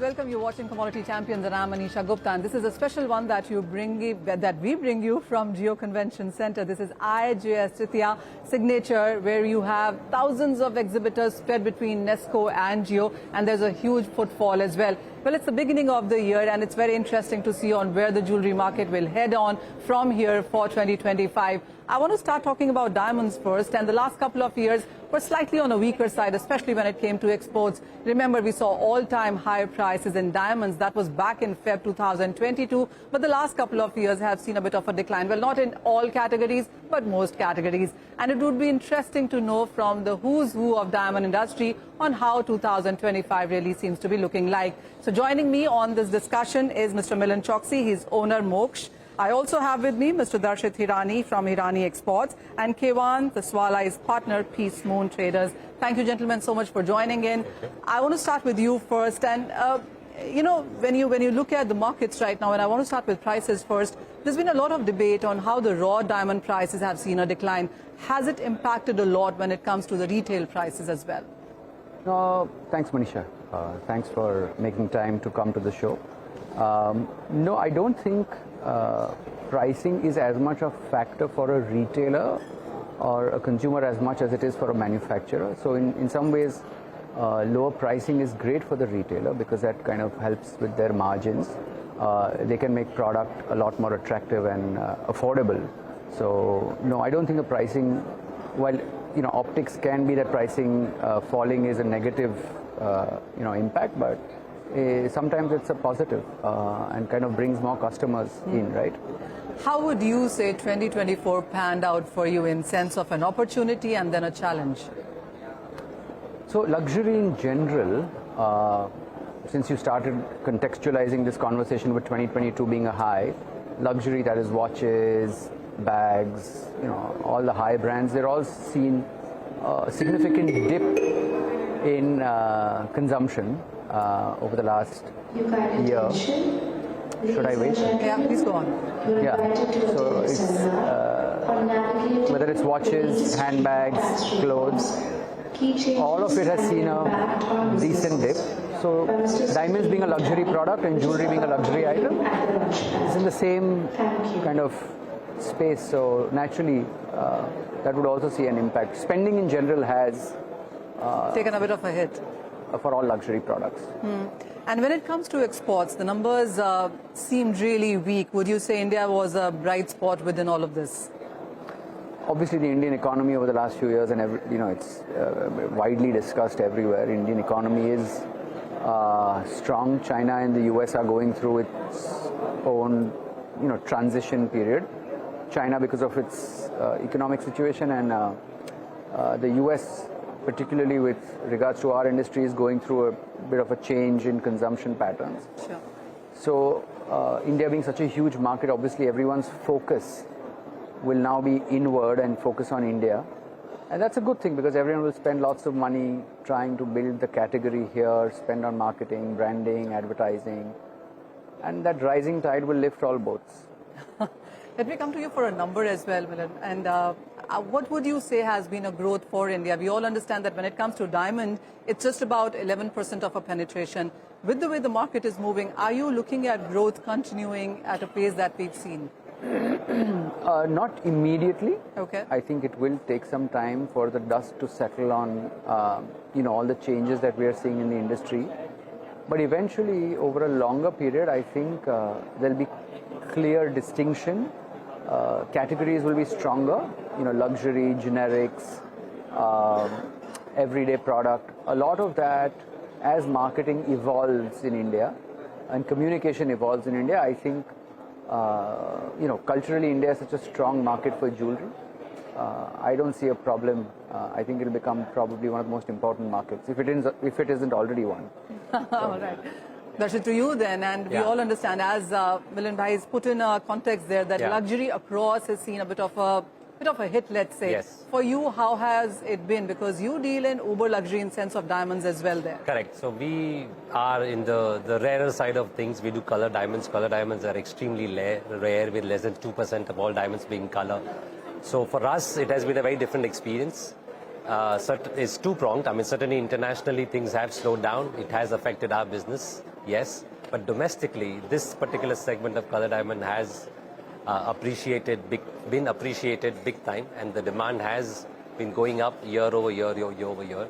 welcome. You're watching Commodity Champions and I'm Manisha Gupta, and this is a special one that we bring you from Geo Convention Center. This is IJS Tritiya Signature, where you have thousands of exhibitors spread between Nesco and Geo, and there's a huge footfall as well. Well, it's the beginning of the year, and it's very interesting to see on where the jewelry market will head on from here for 2025. I want to start talking about diamonds first, and the last couple of years were slightly on a weaker side, especially when it came to exports. Remember, we saw all-time high prices in diamonds. That was back in Feb 2022, but the last couple of years have seen a bit of a decline. Well, not in all categories, but most categories. And it would be interesting to know from the who's who of diamond industry on how 2025 really seems to be looking like. So joining me on this discussion is Mr. Milan Chokshi. He's owner Moksh. I also have with me Mr. Darshit Hirani from Hirani Exports, and Kayvan, Tasvala, is partner Peacemoon Traders. Thank you, gentlemen, so much for joining in. I want to start with you first, and you know, when you look at the markets right now, and I want to start with prices first, there's been a lot of debate on how the raw diamond prices have seen a decline. Has it impacted a lot when it comes to the retail prices as well? Thanks, Manisha. Thanks for making time to come to the show. No, I don't think pricing is as much a factor for a retailer or a consumer as much as it is for a manufacturer. So in some ways, lower pricing is great for the retailer because that kind of helps with their margins. They can make product a lot more attractive and affordable. So no, I don't think the pricing, while optics can be that pricing falling is a negative impact, but sometimes it's a positive and kind of brings more customers in, right? How would you say 2024 panned out for you in sense of an opportunity and then a challenge? So luxury in general, since you started contextualizing this conversation with 2022 being a high, luxury, that is watches, bags, all the high brands, they're all seen a significant dip in consumption over the last year. Should I wait? Yeah, please go on. Yeah, so it's, whether it's watches, handbags, clothes, all of it has seen a decent dip. So diamonds being a luxury product and jewelry being a luxury item is in the same kind of space. So naturally, that would also see an impact. Spending in general has taken a bit of a hit for all luxury products. And when it comes to exports, the numbers seemed really weak. Would you say India was a bright spot within all of this? Obviously, the Indian economy over the last few years, and it's widely discussed everywhere. Indian economy is strong. China and the US are going through its own, transition period. China because of its economic situation, and the US, particularly with regards to our industry, is going through a bit of a change in consumption patterns. Sure. So India being such a huge market, obviously everyone's focus will now be inward and focus on India. And that's a good thing because everyone will spend lots of money trying to build the category here, spend on marketing, branding, advertising. And that rising tide will lift all boats. Let me come to you for a number as well, Milan. And what would you say has been a growth for India? We all understand that when it comes to diamond, it's just about 11% of a penetration. With the way the market is moving, are you looking at growth continuing at a pace that we've seen? Not immediately. Okay. I think it will take some time for the dust to settle on, all the changes that we are seeing in the industry. But eventually, over a longer period, I think there'll be clear distinction. Categories will be stronger, luxury, generics, everyday product. A lot of that, as marketing evolves in India and communication evolves in India, I think, culturally India is such a strong market for jewelry. I don't see a problem. I think it'll become probably one of the most important markets, if it isn't already one. All right. Darshit, to you then, and we all understand, as Milan Bhai has put in a context there, that luxury across has seen a bit of a hit, let's say. Yes. For you, how has it been? Because you deal in uber luxury in sense of diamonds as well there. Correct. So we are in the rarer side of things. We do color diamonds. Color diamonds are extremely rare, with less than 2% of all diamonds being color. So for us, it has been a very different experience. is two-pronged. I mean, certainly internationally things have slowed down. It has affected our business, yes. But domestically, this particular segment of color diamond has been appreciated big time, and the demand has been going up year over year, year over year.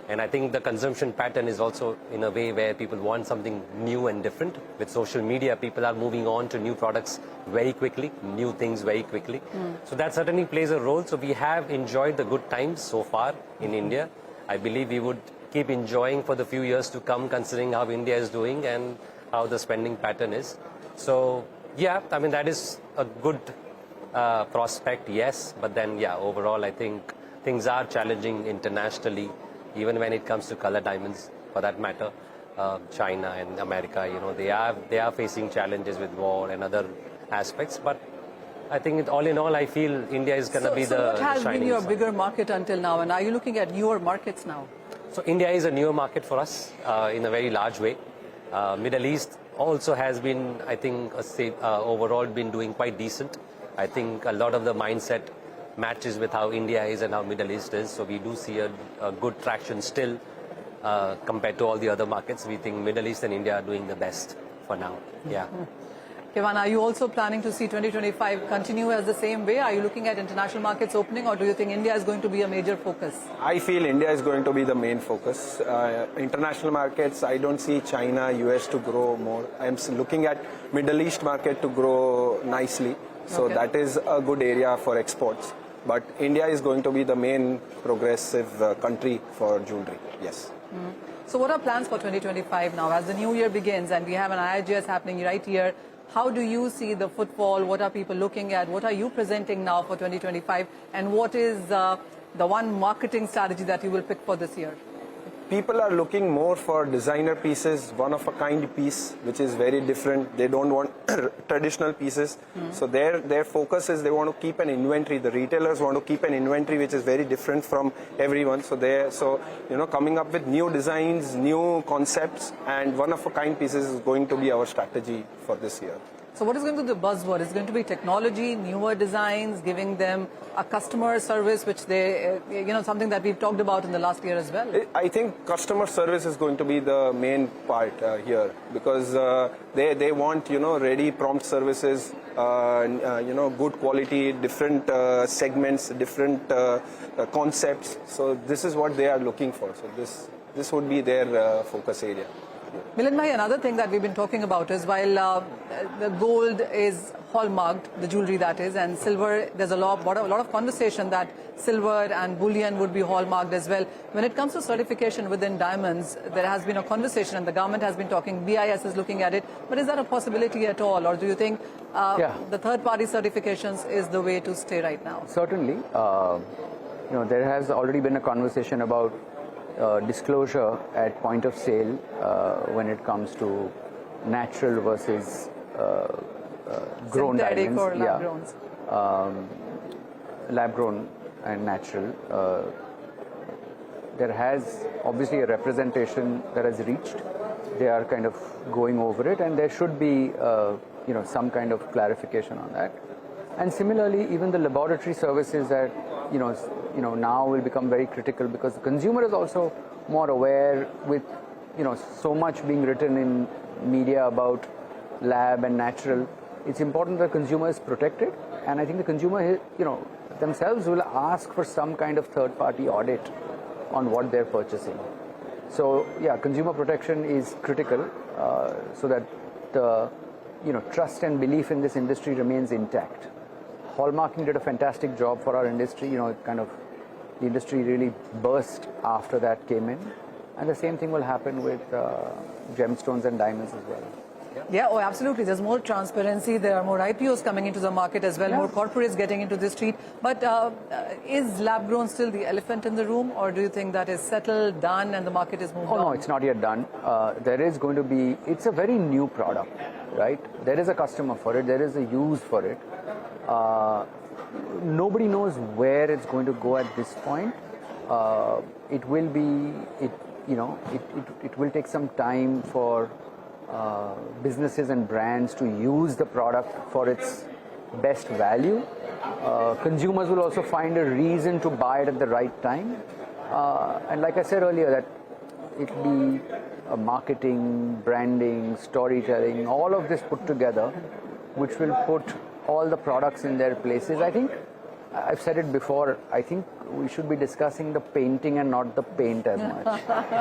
And I think the consumption pattern is also in a way where people want something new and different. With social media, people are moving on to new products very quickly, new things very quickly. So that certainly plays a role. So we have enjoyed the good times so far in India. I believe we would keep enjoying for the few years to come, considering how India is doing and how the spending pattern is. So yeah, I mean, that is a good prospect, yes. But then, yeah, overall, I think things are challenging internationally. Even when it comes to color diamonds, for that matter, China and America, you know, they are facing challenges with war and other aspects. But I think all in all, I feel India is going to be the So what has been your side. bigger market until now, and are you looking at newer markets now? So India is a newer market for us in a very large way. Middle East also has been, I think, overall been doing quite decent. I think a lot of the mindset matches with how India is and how Middle East is. So we do see a good traction still compared to all the other markets. We think Middle East and India are doing the best for now. Yeah. Kayvan, are you also planning to see 2025 continue as the same way? Are you looking at international markets opening, or do you think India is going to be a major focus? I feel India is going to be the main focus. International markets, I don't see China, US to grow more. I'm looking at Middle East market to grow nicely. So that is a good area for exports. But India is going to be the main progressive country for jewelry, yes. So what are plans for 2025 now? As the new year begins and we have an IIGS happening right here, how do you see the footfall? What are people looking at? What are you presenting now for 2025? And what is the one marketing strategy that you will pick for this year? People are looking more for designer pieces, one-of-a-kind piece, which is very different. They don't want traditional pieces. So their focus is they want to keep an inventory. The retailers want to keep an inventory which is very different from everyone. So coming up with new designs, new concepts, and one-of-a-kind pieces is going to be our strategy for this year. So what is going to be the buzzword? Is it going to be technology, newer designs, giving them a customer service, which they, something that we've talked about in the last year as well? I think customer service is going to be the main part here, because they want, ready prompt services, good quality, different segments, different concepts. So this is what they are looking for. So this would be their focus area. Milan bhai, another thing that we've been talking about is while the gold is hallmarked, the jewelry that is, and silver, there's a lot of conversation that silver and bullion would be hallmarked as well. When it comes to certification within diamonds, there has been a conversation and the government has been talking, BIS is looking at it, but is that a possibility at all, or do you think the third-party certifications is the way to stay right now? Certainly. There has already been a conversation about disclosure at point of sale when it comes to natural versus grown synthetic diamonds. Or lab-growns. Lab-grown and natural. There has obviously a representation that has reached. They are kind of going over it, and there should be some kind of clarification on that. And similarly, even the laboratory services that now will become very critical, because the consumer is also more aware with so much being written in media about lab and natural. It's important that the consumer is protected, and I think the consumer themselves will ask for some kind of third-party audit on what they're purchasing. So yeah, consumer protection is critical so that the trust and belief in this industry remains intact. Hallmarking did a fantastic job for our industry. The industry really burst after that came in, and the same thing will happen with gemstones and diamonds as well. Yeah, oh, absolutely. There's more transparency. There are more IPOs coming into the market as well, more corporates getting into this street. But is lab-grown still the elephant in the room, or do you think that is settled, done, and the market is moved on? No, it's not yet done. There is going to be, it's a very new product, right? There is a customer for it. There is a use for it. Nobody knows where it's going to go at this point. It will be, it will take some time for businesses and brands to use the product for its best value. Consumers will also find a reason to buy it at the right time. And like I said earlier, that it be marketing, branding, storytelling, all of this put together, which will put all the products in their places. I think, I've said it before, I think we should be discussing the painting and not the paint as much.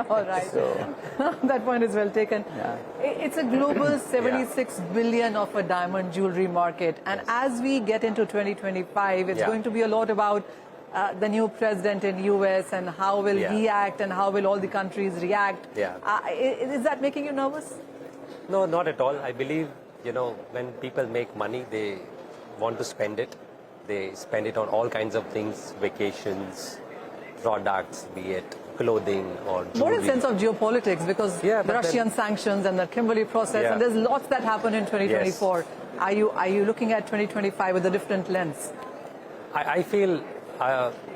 All right. So, that point is well taken. Yeah. It's a global 76 billion of a diamond jewelry market. And as we get into 2025, it's going to be a lot about the new president in US and how will he act and how will all the countries react. Is that making you nervous? No, not at all. I believe, when people make money, they want to spend it. They spend it on all kinds of things, vacations, products, be it clothing or jewelry. What is sense of geopolitics? Because the Russian sanctions and the Kimberley process, and there's lots that happen in 2024. Yes. Are you looking at 2025 with a different lens? I feel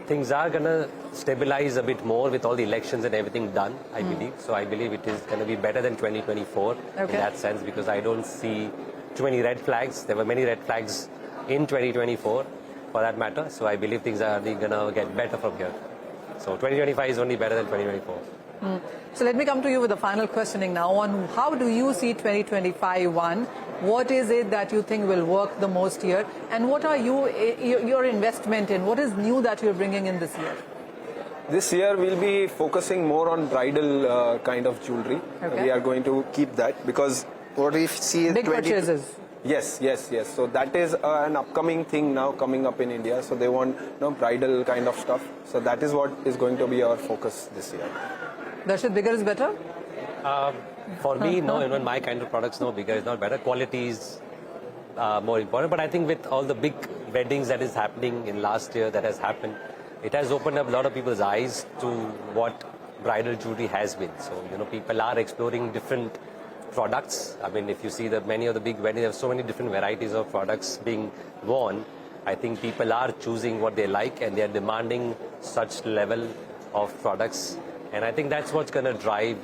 things are going to stabilize a bit more with all the elections and everything done, I believe. So I believe it is going to be better than 2024 in that sense, because I don't see too many red flags. There were many red flags in 2024 for that matter. So I believe things are going to get better from here. So 2025 is only better than 2024. So let me come to you with the final questioning now on how do you see 2025? What is it that you think will work the most here? And what are your investment in? What is new that you're bringing in this year? This year we'll be focusing more on bridal kind of jewelry. We are going to keep that because what we see is big purchases. Yes. So that is an upcoming thing now coming up in India. So they want bridal kind of stuff. So that is what is going to be our focus this year. Darshit, bigger is better? For me, no. Even my kind of products, no, bigger is not better. Quality is more important. But I think with all the big weddings that is happening in last year that has happened, it has opened up a lot of people's eyes to what bridal jewelry has been. So, people are exploring different products. I mean, if you see that many of the big weddings have so many different varieties of products being worn, I think people are choosing what they like and they are demanding such level of products. And I think that's what's going to drive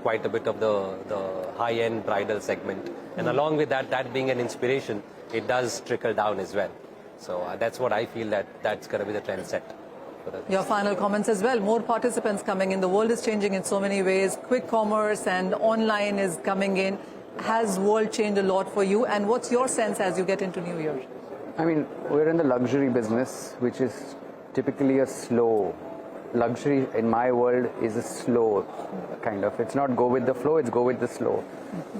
quite a bit of the high-end bridal segment. And along with that being an inspiration, it does trickle down as well. So that's what I feel that's going to be the trend set. Your final comments as well. More participants coming in. The world is changing in so many ways. Quick commerce and online is coming in. Has world changed a lot for you? And what's your sense as you get into New Year? I mean, we're in the luxury business, which is typically a slow. Luxury in my world is a slow kind of. It's not go with the flow, it's go with the slow.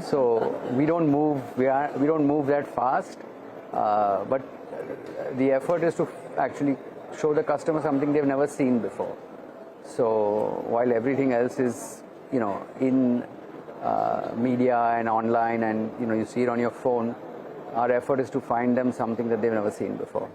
So we don't move. We don't move that fast. But the effort is to actually show the customer something they've never seen before. So while everything else is, in media and online and, you see it on your phone, our effort is to find them something that they've never seen before.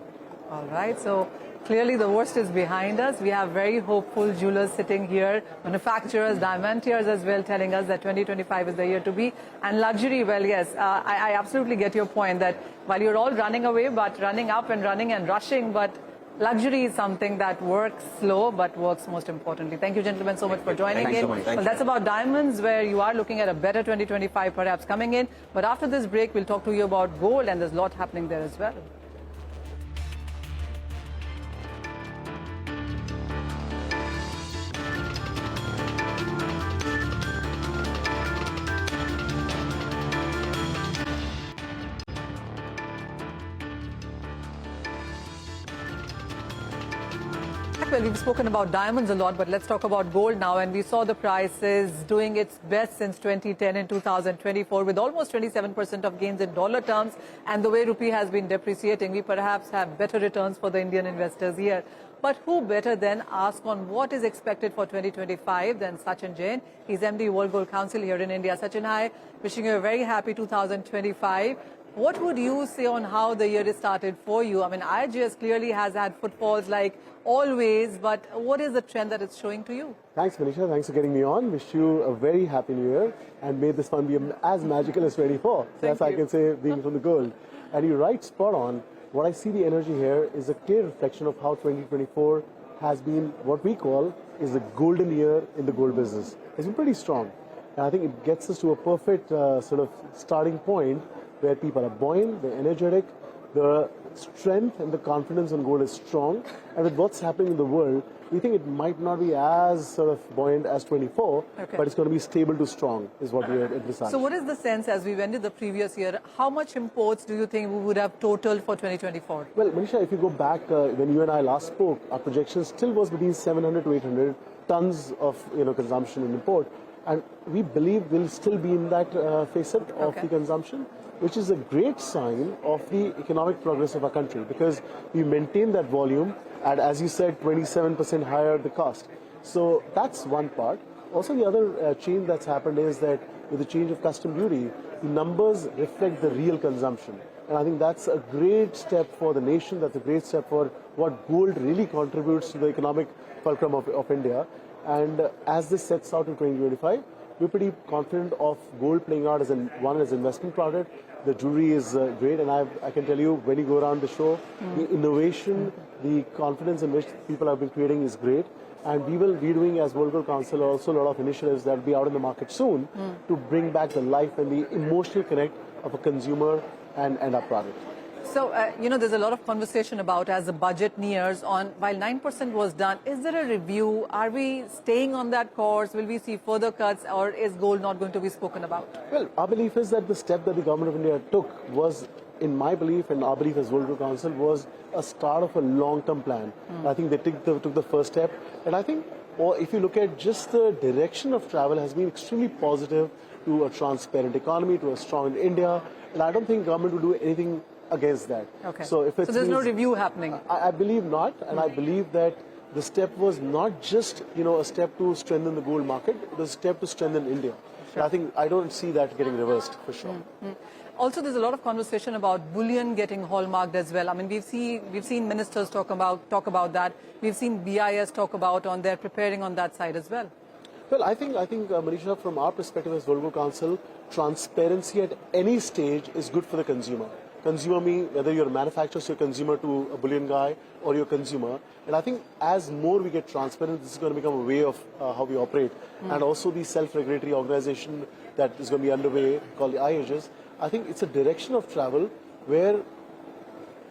All right. So clearly the worst is behind us. We have very hopeful jewelers sitting here, manufacturers, diamantiers as well, telling us that 2025 is the year to be. And luxury, well, yes, I absolutely get your point that while you're all running away, but running up and running and rushing, but luxury is something that works slow but works most importantly. Thank you, gentlemen, so much for joining in. Well, that's about diamonds, where you are looking at a better 2025 perhaps coming in. But after this break, we'll talk to you about gold, and there's a lot happening there as well. Well, we've spoken about diamonds a lot, but let's talk about gold now. And we saw the prices doing its best since 2010 in 2024 with almost 27% of gains in dollar terms. And the way rupee has been depreciating, we perhaps have better returns for the Indian investors here. But who better than ask on what is expected for 2025 than Sachin Jain? He's MD World Gold Council here in India. Sachin, hi. Wishing you a very happy 2025. What would you say on how the year has started for you? I mean, IGS clearly has had footfalls like always, but what is the trend that it's showing to you? Thanks, Manisha. Thanks for getting me on. Wish you a very happy new year and may this one be as magical as 24. That's I can say, being from the gold. And you're right, spot on. What I see the energy here is a clear reflection of how 2024 has been what we call is a golden year in the gold business. It's been pretty strong. And I think it gets us to a perfect sort of starting point where people are buoyant, they're energetic, the strength and the confidence on gold is strong. And with what's happening in the world, we think it might not be as sort of buoyant as 24, but it's going to be stable to strong is what we are envisaging. So what is the sense as we went in the previous year? How much imports do you think we would have totaled for 2024? Well, Manisha, if you go back when you and I last spoke, our projection still was between 700 to 800 tons of consumption and import. And we believe we'll still be in that facet of the consumption, which is a great sign of the economic progress of our country because we maintain that volume at, as you said, 27% higher the cost. So that's one part. Also, the other change that's happened is that with the change of custom duty, the numbers reflect the real consumption. And I think that's a great step for the nation. That's a great step for what gold really contributes to the economic fulcrum of India. And as this sets out in 2025, we're pretty confident of gold playing out as one as investment product. The jewelry is great, and I can tell you when you go around the show, the innovation, the confidence in which people have been creating is great. And we will be doing, as World Gold Council, also a lot of initiatives that will be out in the market soon to bring back the life and the emotional connect of a consumer and our product. So, there's a lot of conversation about as the budget nears on, while 9% was done, is there a review? Are we staying on that course? Will we see further cuts or is gold not going to be spoken about? Well, our belief is that the step that the government of India took was, in my belief and our belief as World Gold Council, was a start of a long-term plan. I think they took the first step. And I think, or if you look at just the direction of travel has been extremely positive to a transparent economy, to a strong India. And I don't think government will do anything against that. Okay. So there's no review happening? I believe not, and I believe that the step was not just a step to strengthen the gold market, it was a step to strengthen India. Sure. I don't see that getting reversed for sure. Also, there's a lot of conversation about bullion getting hallmarked as well. I mean, we've seen ministers talk about that. We've seen BIS talk about on their preparing on that side as well. Well, I think Manisha, from our perspective as World Gold Council, transparency at any stage is good for the consumer. Consumer mean whether you're a manufacturer, so you're a consumer to a bullion guy, or you're a consumer. And I think as more we get transparent, this is going to become a way of how we operate. And also the self-regulatory organization that is going to be underway called the IAGs. I think it's a direction of travel where,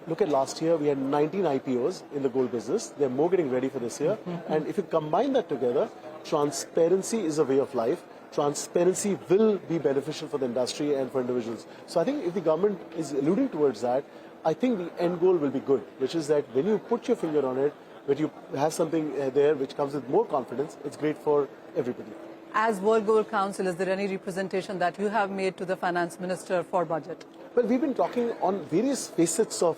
look at last year, we had 19 IPOs in the gold business. They're more getting ready for this year. And if you combine that together, transparency is a way of life. Transparency will be beneficial for the industry and for individuals. So I think if the government is alluding towards that, I think the end goal will be good, which is that when you put your finger on it, when you have something there which comes with more confidence, it's great for everybody. As World Gold Council, is there any representation that you have made to the Finance Minister for budget? Well, we've been talking on various facets of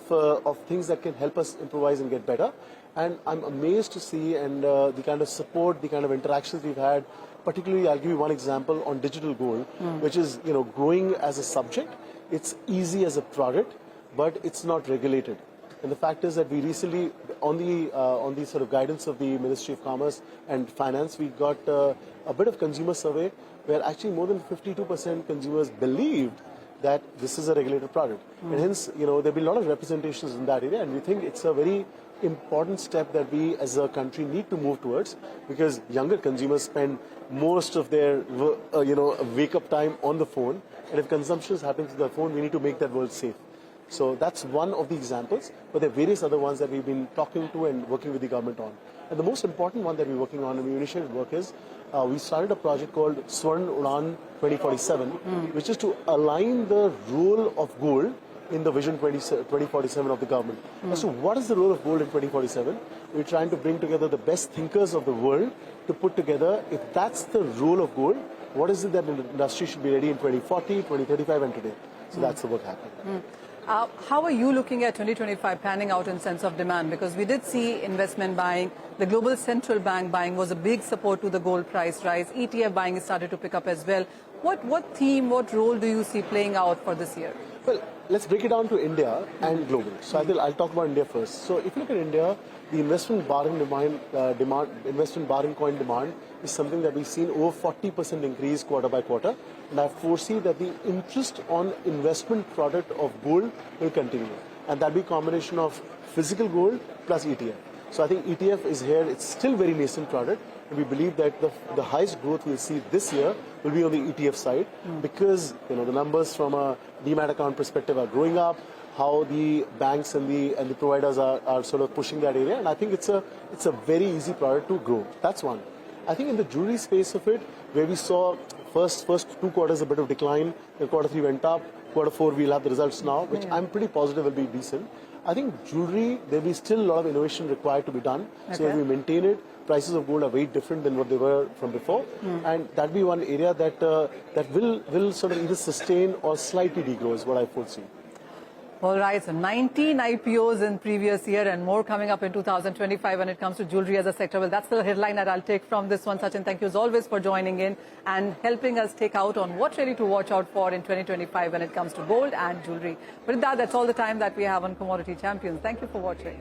things that can help us improvise and get better. And I'm amazed to see the kind of support, the kind of interactions we've had. Particularly, I'll give you one example on digital gold, which is growing as a subject. It's easy as a product, but it's not regulated. And the fact is that we recently, on the sort of guidance of the Ministry of Commerce and Finance, we got a bit of consumer survey where actually more than 52% consumers believed that this is a regulated product. And hence, there'll be a lot of representations in that area, and we think it's a very important step that we as a country need to move towards, because younger consumers spend most of their wake-up time on the phone, and if consumption is happening through the phone, we need to make that world safe. So that's one of the examples, but there are various other ones that we've been talking to and working with the government on. And the most important one that we're working on, and we initiated work is, we started a project called Swarn Udan 2047, which is to align the role of gold in the Vision 2047 of the government. As to what is the role of gold in 2047, we're trying to bring together the best thinkers of the world to put together, if that's the role of gold, what is it that the industry should be ready in 2040, 2035 and today. So that's the work happening. How are you looking at 2025 panning out in sense of demand? Because we did see investment buying, the global central bank buying was a big support to the gold price rise. ETF buying started to pick up as well. What theme, what role do you see playing out for this year? Well, let's break it down to India and global. So I'll talk about India first. So if you look at India, the investment borrowing coin demand is something that we've seen over 40% increase quarter by quarter. And I foresee that the interest on investment product of gold will continue. And that'll be a combination of physical gold plus ETF. So I think ETF is here. It's still very nascent product. And we believe that the highest growth we'll see this year will will be on the ETF side because the numbers from a demat account perspective are growing up. How the banks and the providers are sort of pushing that area, and I think it's a very easy product to grow. That's one. I think in the jewelry space of it, where we saw first 2 quarters a bit of decline, then quarter 3 went up, quarter 4 we'll have the results now, which I'm pretty positive will be decent. I think jewelry, there'll be still a lot of innovation required to be done. So as we maintain it, prices of gold are very different than what they were from before, and that'll be one area that that will sort of either sustain or slightly degrow is what I foresee. All right, so 19 IPOs in previous year and more coming up in 2025 when it comes to jewelry as a sector. Well, that's the headline that I'll take from this one. Sachin, thank you as always for joining in and helping us take out on what really to watch out for in 2025 when it comes to gold and jewelry. But with that, that's all the time that we have on Commodity Champions. Thank you for watching.